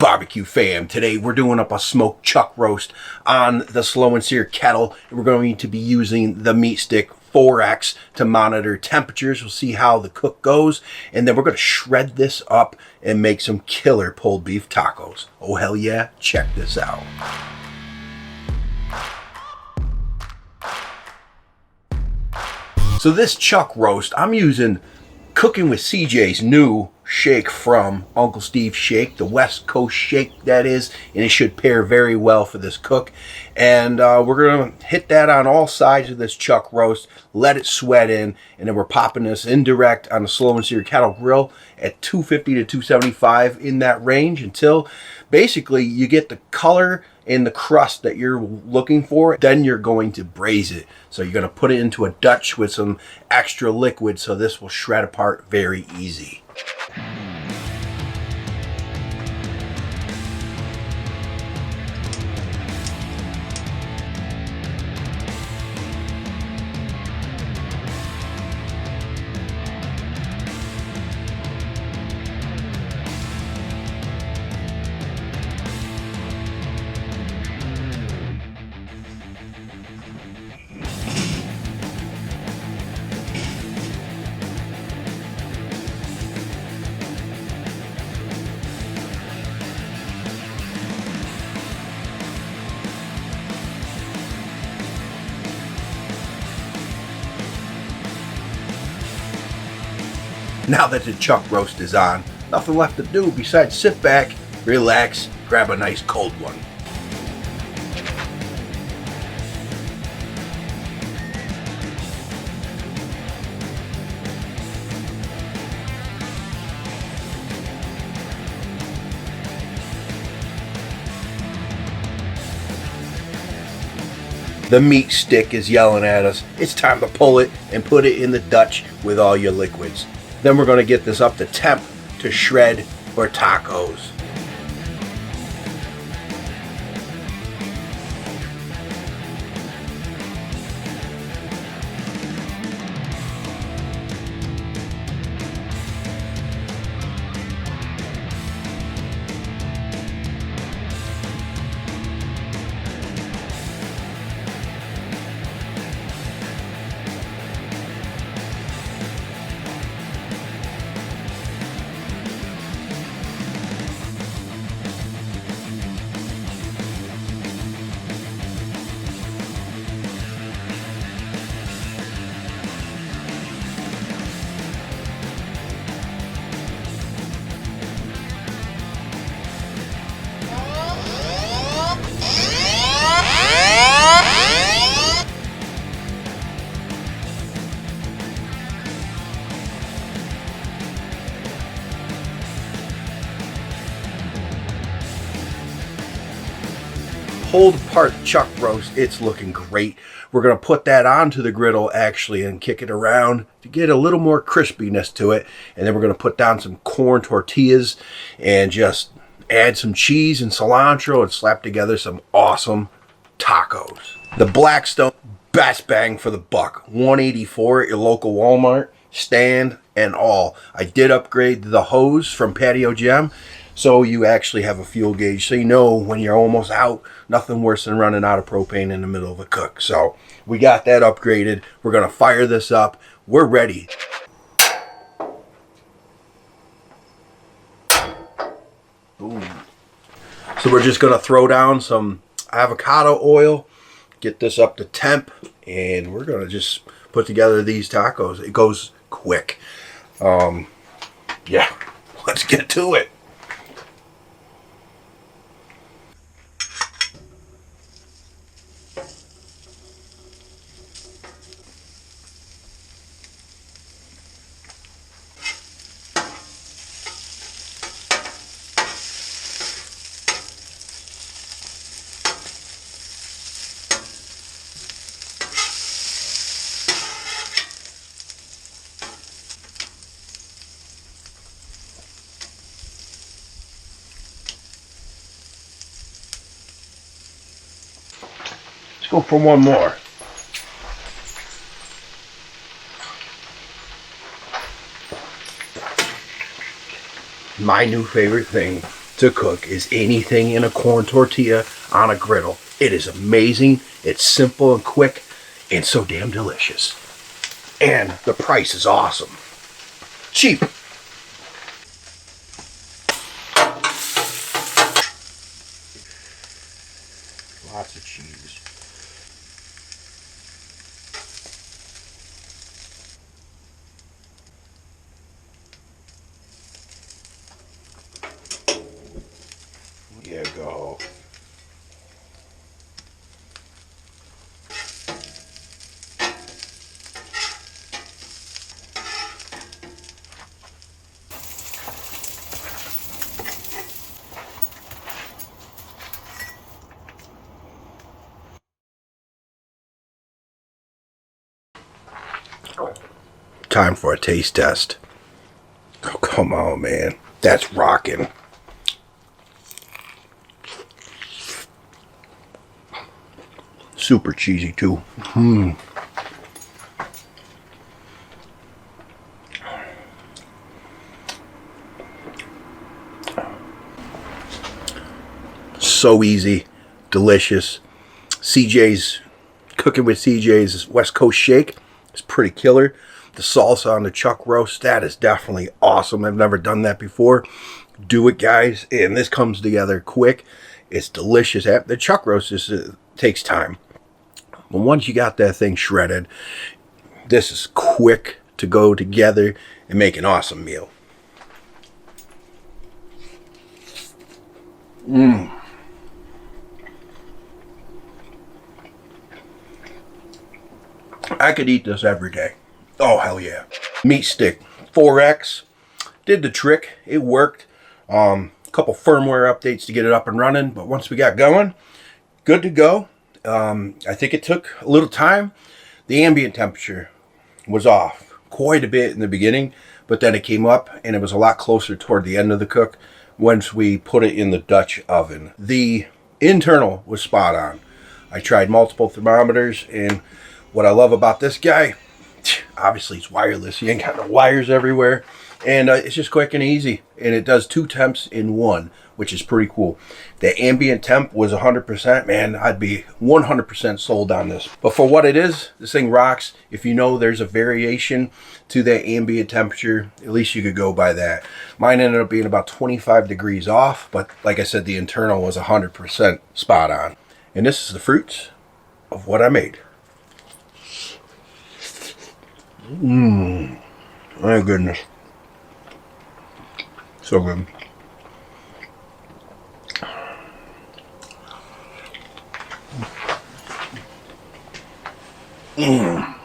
Barbecue fam, today we're doing up a smoked chuck roast on the slow and sear kettle, and we're going to be using the MeatStick 4X to monitor temperatures. We'll see how the cook goes, and then we're going to shred this up and make some killer pulled beef tacos. Oh hell yeah, check this out. So this chuck roast, I'm using Cooking with CJ's new shake from Uncle Steve's Shake, the West Coast shake that is, and it should pair very well for this cook. And we're gonna hit that on all sides of this chuck roast, let it sweat in, and then we're popping this indirect on a slow and sear kettle grill at 250 to 275 in that range until basically you get the color and the crust that you're looking for. Then you're going to braise it. So you're going to put it into a Dutch with some extra liquid so this will shred apart very easy. Now that the chuck roast is on, nothing left to do besides sit back, relax, grab a nice cold one. The MeatStick is yelling at us. It's time to pull it and put it in the Dutch with all your liquids. Then we're going to get this up to temp to shred for tacos. Pulled apart chuck roast, it's looking great. We're going to put that onto the griddle actually and kick it around to get a little more crispiness to it. And then we're going to put down some corn tortillas and just add some cheese and cilantro and slap together some awesome tacos. The Blackstone, best bang for the buck. $184 at your local Walmart, stand and all. I did upgrade the hose from Patio Gem, so you actually have a fuel gauge, so you know when you're almost out. Nothing worse than running out of propane in the middle of a cook. So we got that upgraded. We're going to fire this up. We're ready. Boom. So we're just going to throw down some avocado oil, get this up to temp, and we're going to just put together these tacos. It goes quick. Yeah, let's get to it. go for one more. My new favorite thing to cook is anything in a corn tortilla on a griddle. It is amazing. It's simple and quick and so damn delicious. And the price is awesome. Cheap. Lots of cheese. There you go. Time for a taste test. Oh, come on, man. That's rocking. Super cheesy, too. So easy. Delicious. CJ's, cooking with CJ's West Coast Shake is pretty killer. The salsa on the chuck roast, that is definitely awesome. I've never done that before. Do it, guys. And this comes together quick. It's delicious. The chuck roast takes time. But once you got that thing shredded, this is quick to go together and make an awesome meal. I could eat this every day. Oh, hell yeah. MeatStick 4X did the trick. It worked. A couple firmware updates to get it up and running, but once we got going, good to go. I think it took a little time. The ambient temperature was off quite a bit in the beginning, but then it came up and it was a lot closer toward the end of the cook once we put it in the Dutch oven. The internal was spot on. I tried multiple thermometers, and what I love about this guy, obviously it's wireless. You ain't got no wires everywhere. And it's just quick and easy. And it does 2 temps in 1, which is pretty cool. If the ambient temp was 100%, man, I'd be 100% sold on this. But for what it is, this thing rocks. If you know there's a variation to that ambient temperature, at least you could go by that. Mine ended up being about 25 degrees off. But like I said, the internal was 100% spot on. And this is the fruits of what I made. My goodness. So good. Mm.